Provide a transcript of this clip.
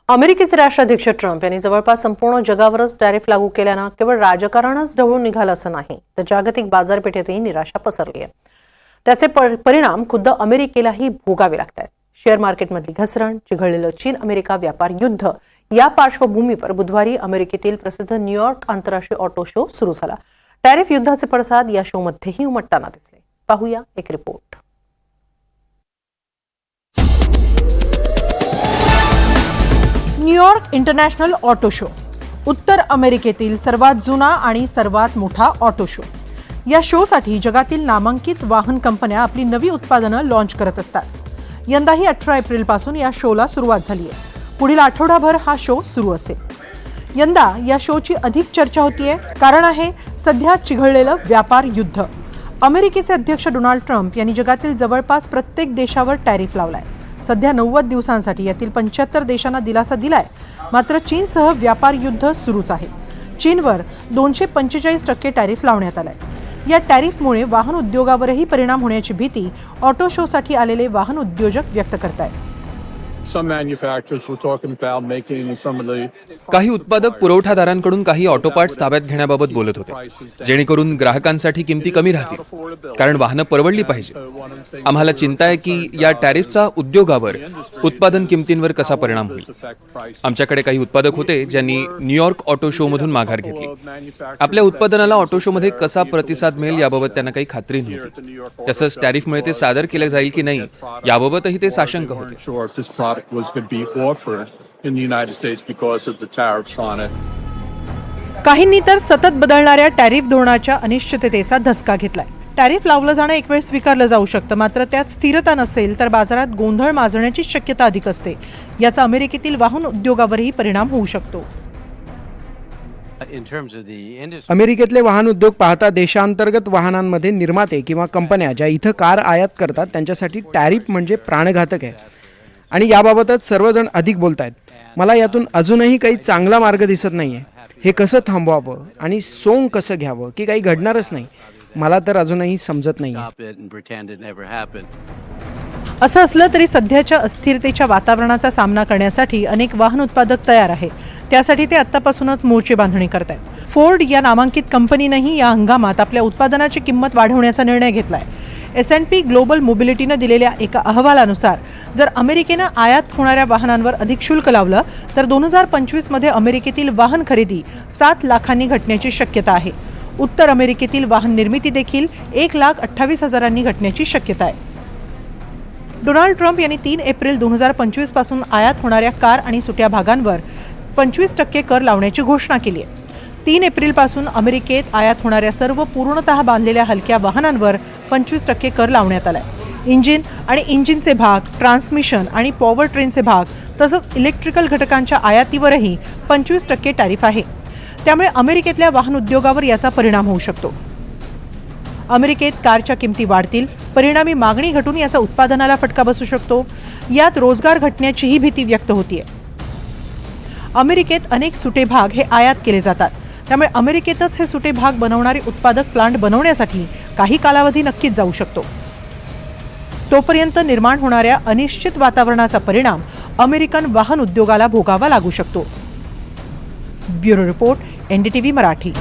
अमेरिकेचे राष्ट्राध्यक्ष ट्रम्प यांनी जवळपास संपूर्ण जगावरच टॅरिफ लागू केल्यानं केवळ राजकारणच ढवळून निघालं असं नाही, तर जागतिक बाजारपेठेतही निराशा पसरली आहे। त्याचे परिणाम खुद्द अमेरिकेलाही भोगावे लागतात। शेअर मार्केटमधली घसरण, चिघळलेलं चीन अमेरिका व्यापार युद्ध या पार्श्वभूमीवर बुधवारी अमेरिकेतील प्रसिद्ध न्यूयॉर्क आंतरराष्ट्रीय ऑटो शो सुरू झाला। टॅरिफ युद्धाचे पडसाद या शोमध्येही उमटताना दिसले। पाहूया एक report. New York international auto show उत्तर अमेरिकेतील सर्वात जुना आणि सर्वात मोठा ऑटो शो। या शोसाठी जगातील नामांकित वाहन कंपन्या आपली नवी उत्पादनं लॉन्च करत असतात। यंदाही 18 एप्रिल पासून या शोला सुरुवात झाली आहे। पुढील आठवडाभर हा शो सुरू असेल। यंदा या शोची अधिक चर्चा होतीये, कारण आहे सध्या चिघळलेलं व्यापार युद्ध। अमेरिकेचे अध्यक्ष डोनाल्ड ट्रम्प यांनी जगातील जवळपास प्रत्येक देशावर टॅरिफ लावलाय। सध्या 90 दिवसांसाठी यातील 75 देशांना दिलासा दिलाय। मात्र चीनसह व्यापार युद्ध सुरूच आहे। चीनवर 245% टॅरिफ लावण्यात आलाय। या टॅरिफमुळे वाहन उद्योगावरही परिणाम होण्याची भीती ऑटो शोसाठी आलेले वाहन उद्योजक व्यक्त करतायत। काही उत्पादक पुरवठादारांकडून काही ऑटो पार्ट्स ताब्यात घेण्याबाबत बोलत होते, जेणेकरून ग्राहकांसाठी किमती कमी राहतील, कारण वाहनं परवडली पाहिजे। आम्हाला चिंता आहे की या टॅरिफचा उद्योगावर, उत्पादन किमतींवर कसा परिणाम होईल। आमच्याकडे काही उत्पादक होते ज्यांनी न्यूयॉर्क ऑटो शो मधून माघार घेतली। आपल्या उत्पादनाला ऑटो शो मध्ये कसा प्रतिसाद मिळेल याबाबत त्यांना काही खात्री नव्हती। तसंच टॅरिफमुळे ते सादर केले जाईल की नाही याबाबतही ते साशंक होते। was going to be offered in the United States because of the tariffs on it. काहींनी तर सतत बदलणाऱ्या टॅरिफ धोरणाच्या अनिश्चिततेचा धसका घेतलाय। टॅरिफ लावलं जाणं एक वेळ स्वीकारलं जाऊ शकतं, मात्र त्यात स्थिरता नसेल तर बाजारात गोंधळ माजण्याची शक्यता अधिक असते। याचा अमेरिकेतील वाहन उद्योगावरही परिणाम होऊ शकतो। अमेरिकेतले वाहन उद्योग पाहता देशांतर्गत वाहनांमध्ये निर्माते किंवा कंपन्या ज्या इथं कार आयात करतात त्यांच्यासाठी टॅरिफ म्हणजे प्राणघातक आहे, आणि याबाबतच सर्वजण अधिक बोलतायत। मला यातून अजूनही काही चांगला मार्ग दिसत नाहीये। हे कसं थांबवावं आणि सोंग कसं घ्यावं की काही घडणारच नाही, मला तर अजूनही समजत नाही। असं असलं तरी सध्याच्या अस्थिरतेच्या वातावरणाचा सामना करण्यासाठी अनेक वाहन उत्पादक तयार आहेत। त्यासाठी ते आत्तापासूनच मोर्चे बांधणी करतायत। फोर्ड या नामांकित कंपनीनेही या हंगामात आपल्या उत्पादनाची किंमत वाढवण्याचा निर्णय घेतलाय। S&P ग्लोबल मोबिलिटीनं दिलेल्या एका अहवालानुसार जर अमेरिकेनं आयात होणाऱ्या वाहनांवर अधिक शुल्क लावलं तर 2025 मध्ये अमेरिकेतील वाहन खरेदी 7 लाखांनी घटण्याची शक्यता आहे। उत्तर अमेरिकेतील वाहन निर्मिती देखील 1,28,000 घटण्याची शक्यता आहे। डोनाल्ड ट्रम्प यांनी 3 एप्रिल 2025 पासून आयात होणाऱ्या कार आणि सुट्या भागांवर 25% कर लावण्याची घोषणा केली आहे। 3 एप्रिल पासून अमेरिकेत आयात होणाऱ्या सर्व पूर्णतः बांधलेल्या हलक्या वाहनांवर 25% कर लावण्यात आलाय। इंजिन आणि इंजिनचे भाग, ट्रान्समिशन आणि पॉवर ट्रेनचे भाग तसंच इलेक्ट्रिकल घटकांच्या आयातीवरही 25% टॅरिफ आहे। त्यामुळे अमेरिकेतल्या वाहन उद्योगावर याचा परिणाम होऊ शकतो। अमेरिकेत कारच्या किमती वाढतील, परिणामी मागणी घटून याचा उत्पादनाला फटका बसू शकतो। यात रोजगार घटण्याचीही भीती व्यक्त होतीये। अमेरिकेत अनेक सुटे भाग हे आयात केले जातात, त्यामुळे अमेरिकेतच हे सुटे भाग बनवणारे उत्पादक प्लांट बनवण्यासाठी काही कालावधी नक्कीच जाऊ शकतो। तोपर्यंत निर्माण होणाऱ्या अनिश्चित वातावरणाचा परिणाम अमेरिकन वाहन उद्योगाला भोगावा लागू शकतो। Bureau report, NDTV Marathi.